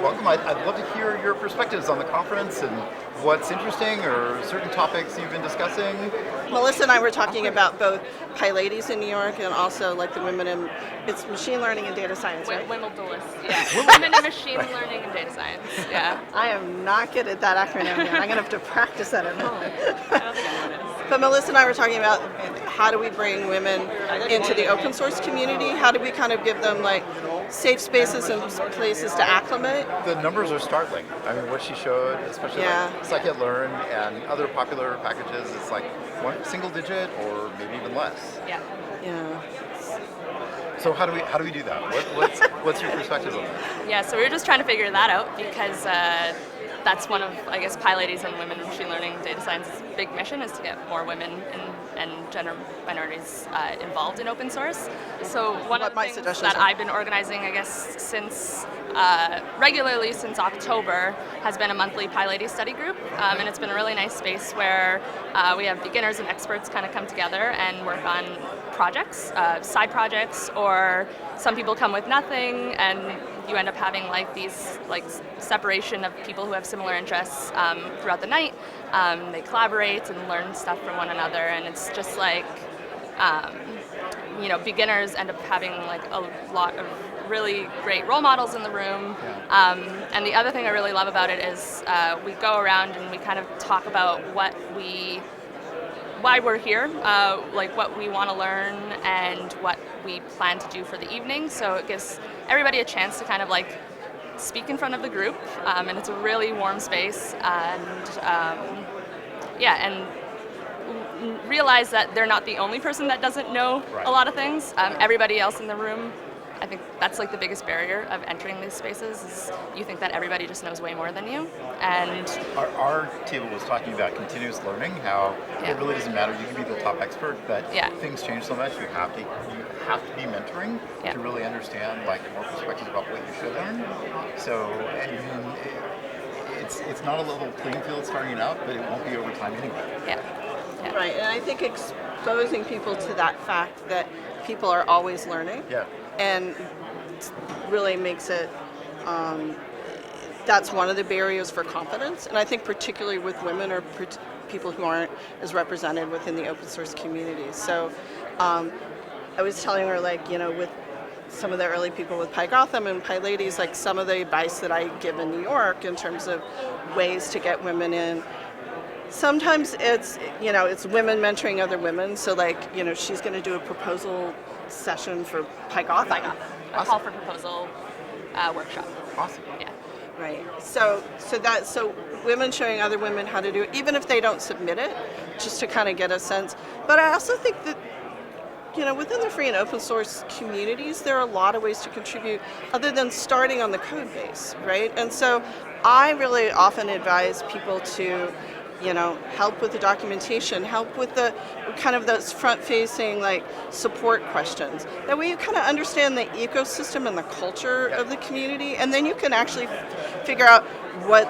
welcome. I'd love to hear your perspectives on the conference and what's interesting or certain topics you've been discussing. Melissa and I were talking about both PyLadies in New York and also like the women in it's machine learning and data science, right? Women yeah. Women in machine learning and data science. Yeah. I am not good at that acronym yet. I'm gonna have to practice that at home. I don't think anyone is. But Melissa and I were talking about how do we bring women into the open source community? How do we kind of give them like safe spaces and places to acclimate? The numbers are startling. I mean, what she showed, especially like Scikit-learn and other popular packages, it's like one single digit or maybe even less. Yeah. Yeah. So how do we do that? What's your perspective on that? Yeah, so we were just trying to figure that out because that's one of, I guess, PyLadies and women in machine learning and data science's big mission is to get more women and gender minorities involved in open source. So one of the things that I've been organizing, I guess, since regularly since October has been a monthly PyLadies study group, and it's been a really nice space where we have beginners and experts kind of come together and work on projects, side projects, or some people come with nothing, and you end up having like these like separation of people who have similar interests throughout the night. They collaborate and learn stuff from one another, and it's just like beginners end up having like a lot of really great role models in the room. And the other thing I really love about it is we go around and we kind of talk about why we're here, like what we want to learn and what we plan to do for the evening. So it gives everybody a chance to kind of like speak in front of the group, and it's a really warm space, and realize that they're not the only person that doesn't know a lot of things. Everybody else in the room, I think that's like the biggest barrier of entering these spaces is you think that everybody just knows way more than you. And our table was talking about continuous learning, how it really doesn't matter. You can be the top expert, but things change so much. You have to be mentoring to really understand like more perspectives about what you should learn. So it's not a level playing field starting out, but it won't be over time anyway. Yeah. Right, and I think exposing people to that fact that people are always learning. And really makes it, that's one of the barriers for confidence. And I think particularly with women or people who aren't as represented within the open source community. So I was telling her with some of the early people with PyGotham and PyLadies, like some of the advice that I give in New York in terms of ways to get women in. Sometimes it's women mentoring other women. So she's going to do a proposal session for PyGotham. A call for proposal workshop. Awesome. Yeah. Right. So women showing other women how to do it, even if they don't submit it, just to kind of get a sense. But I also think that within the free and open source communities, there are a lot of ways to contribute other than starting on the code base, right? And so I really often advise people to help with the documentation, help with the kind of those front-facing support questions. That way you kind of understand the ecosystem and the culture of the community, and then you can actually figure out what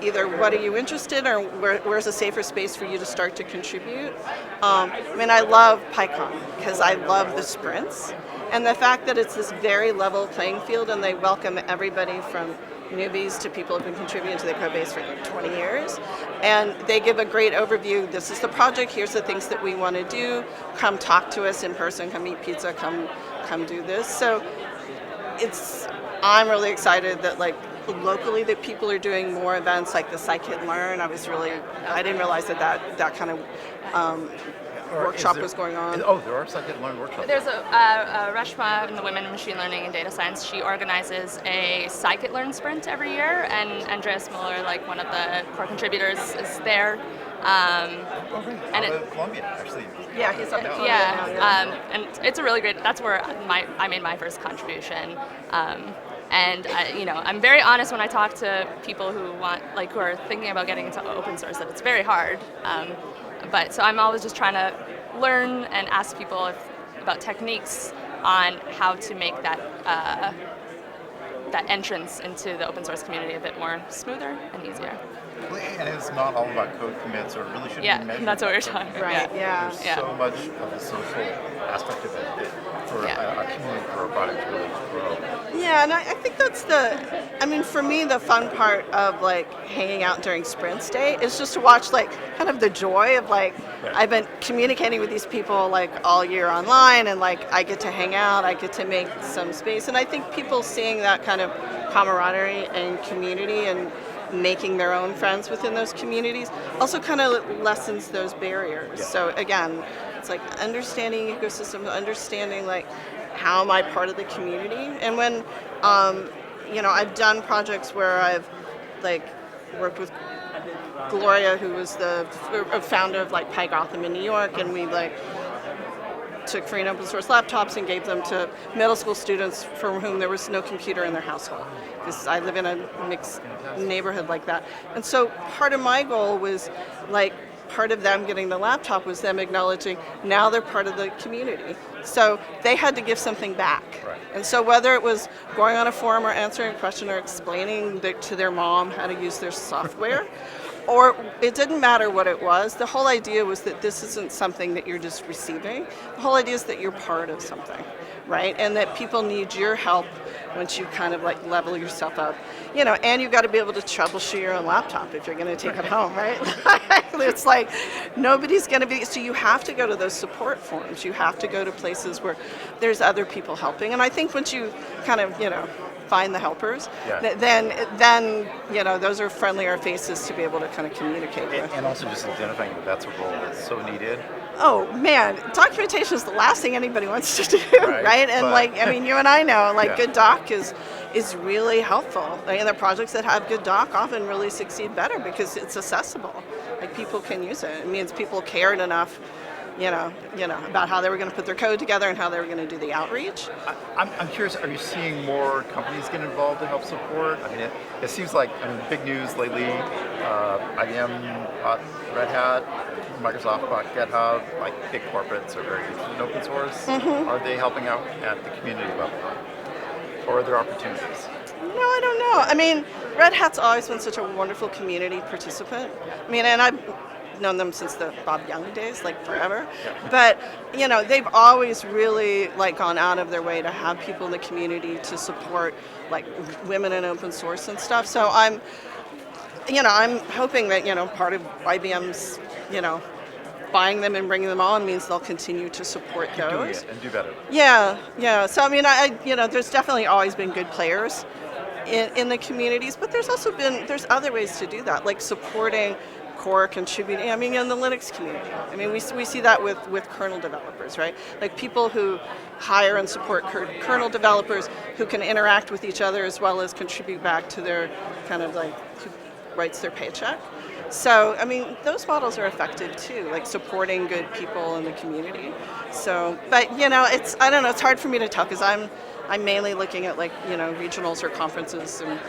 are you interested in, or where's a safer space for you to start to contribute. I love PyCon because I love the sprints, and the fact that it's this very level playing field, and they welcome everybody from newbies to people who've been contributing to the code base for 20 years. And they give a great overview. This is the project. Here's the things that we want to do. Come talk to us in person. Come eat pizza. Come do this. So I'm really excited that locally that people are doing more events like the Scikit-learn. I didn't realize that kind of workshop was going on. Oh, there are Scikit-learn workshops. There's a Reshma in the Women in Machine Learning and Data Science. She organizes a Scikit-learn sprint every year, and Andreas Muller, one of the core contributors, is there. And Columbia, actually. Yeah, he's up in Columbia. And it's a really great. That's where I made my first contribution. And I'm very honest when I talk to people who who are thinking about getting into open source, that it's very hard. But so I'm always just trying to learn and ask people about techniques on how to make that entrance into the open source community a bit more smoother and easier. And it's not all about code commits, or it really shouldn't be measured. That's what we're talking about. Right, There's so much of the social aspect of it for a community, for a product to really grow. Yeah, and I think that's for me, the fun part of like hanging out during Sprints Day is just to watch like kind of the joy of like, I've been communicating with these people like all year online, and like I get to hang out, I get to make some space, and I think people seeing that kind of camaraderie and community and making their own friends within those communities also kind of lessens those barriers. Yeah. So again, it's like understanding ecosystems, understanding like how am I part of the community, and when I've done projects where I've like worked with Gloria, who was the founder of like Pi Gotham in New York, and we like took free and open source laptops and gave them to middle school students for whom there was no computer in their household. Because I live in a mixed neighborhood like that. And so part of my goal was like, part of them getting the laptop was them acknowledging now they're part of the community. So they had to give something back. Right. And so whether it was going on a forum or answering a question or explaining to their mom how to use their software, or it didn't matter what it was, the whole idea was that this isn't something that you're just receiving. The whole idea is that you're part of something, right? And that people need your help once you kind of like level yourself up, and you've got to be able to troubleshoot your own laptop if you're going to take it home, right? It's like nobody's going to be, so you have to go to those support forums. You have to go to places where there's other people helping. And I think once you kind of, find the helpers, then those are friendlier faces to be able to kind of communicate with. And also just identifying that's a role that's so needed. Oh man, documentation is the last thing anybody wants to do, right? And you and I know, good doc is really helpful. And the projects that have good doc often really succeed better because it's accessible. Like people can use it. It means people cared enough, about how they were going to put their code together and how they were going to do the outreach. I'm curious, are you seeing more companies get involved to help support? I mean, it seems like, big news lately, IBM bought Red Hat, Microsoft bought GitHub, like big corporates are very interested in open source. Mm-hmm. Are they helping out at the community level? Or are there opportunities? No, I don't know. Red Hat's always been such a wonderful community participant. And I've known them since the Bob Young days, forever. Yeah. But, they've always really gone out of their way to have people in the community to support women in open source and stuff. So I'm hoping that, part of IBM's, buying them and bringing them on means they'll continue to support those. Doing it and do better. Yeah. So, there's definitely always been good players in the communities, but there's there's other ways to do that, like supporting core contributing, in the Linux community. We see that with kernel developers, right? Like people who hire and support kernel developers who can interact with each other as well as contribute back to their who writes their paycheck. So, those models are effective too, supporting good people in the community. So, but I don't know, it's hard for me to tell because I'm mainly looking at regionals or conferences and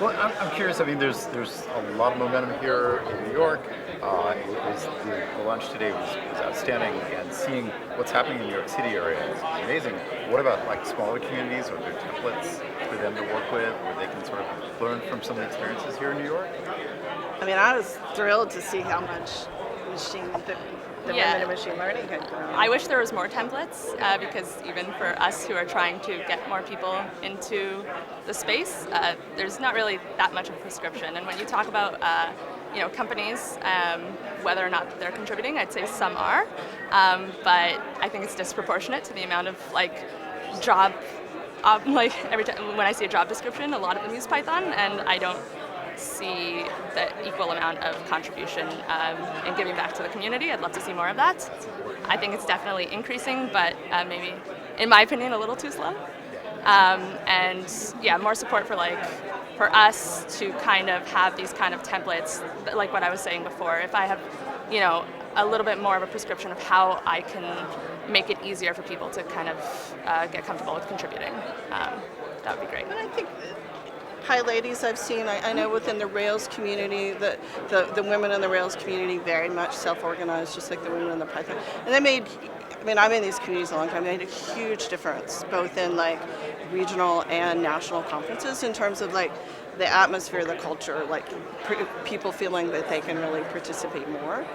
Well, I'm curious. There's a lot of momentum here in New York. The lunch today was outstanding, and seeing what's happening in the New York City area is amazing. What about smaller communities? Are there templates for them to work with, where they can sort of learn from some of the experiences here in New York? I was thrilled to see how much women in machine learning had grown. I wish there was more templates because even for us who are trying to get more people into the space, there's not really that much of a prescription. And when you talk about companies, whether or not they're contributing, I'd say some are, but I think it's disproportionate to the amount of job. Every time when I see a job description, a lot of them use Python, and I don't see the equal amount of contribution and giving back to the community. I'd love to see more of that. I think it's definitely increasing, but maybe, in my opinion, a little too slow. More support for us to kind of have these kind of templates, like what I was saying before. If I have, a little bit more of a prescription of how I can make it easier for people to kind of get comfortable with contributing, that would be great. And I think PyLadies I've seen, I know within the Rails community, the women in the Rails community very much self-organized, just like the women in the Python. And they made, I'm in these communities a long time, they made a huge difference, both in regional and national conferences in terms of the atmosphere, the culture, people feeling that they can really participate more.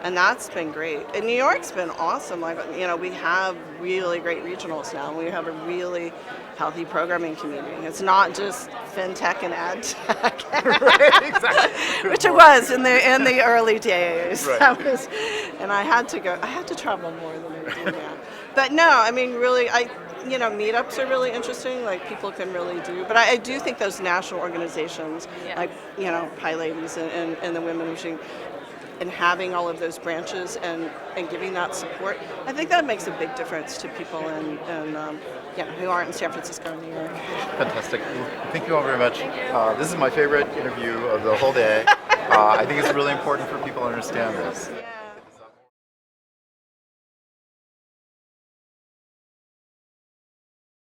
And that's been great. And New York's been awesome. Like, we have really great regionals now. We have a really healthy programming community. It's not just fintech and ad tech, Right, exactly. which it was in the early days. Right. And I had to travel more than I do now. But no, I mean, really, meetups are really interesting. Like, people can really do. But I do think those national organizations, like, PyLadies and the Women Machine, and having all of those branches and giving that support, I think that makes a big difference to people who aren't in San Francisco and New York. Fantastic. Thank you all very much. This is my favorite interview of the whole day. I think it's really important for people to understand this. Yeah.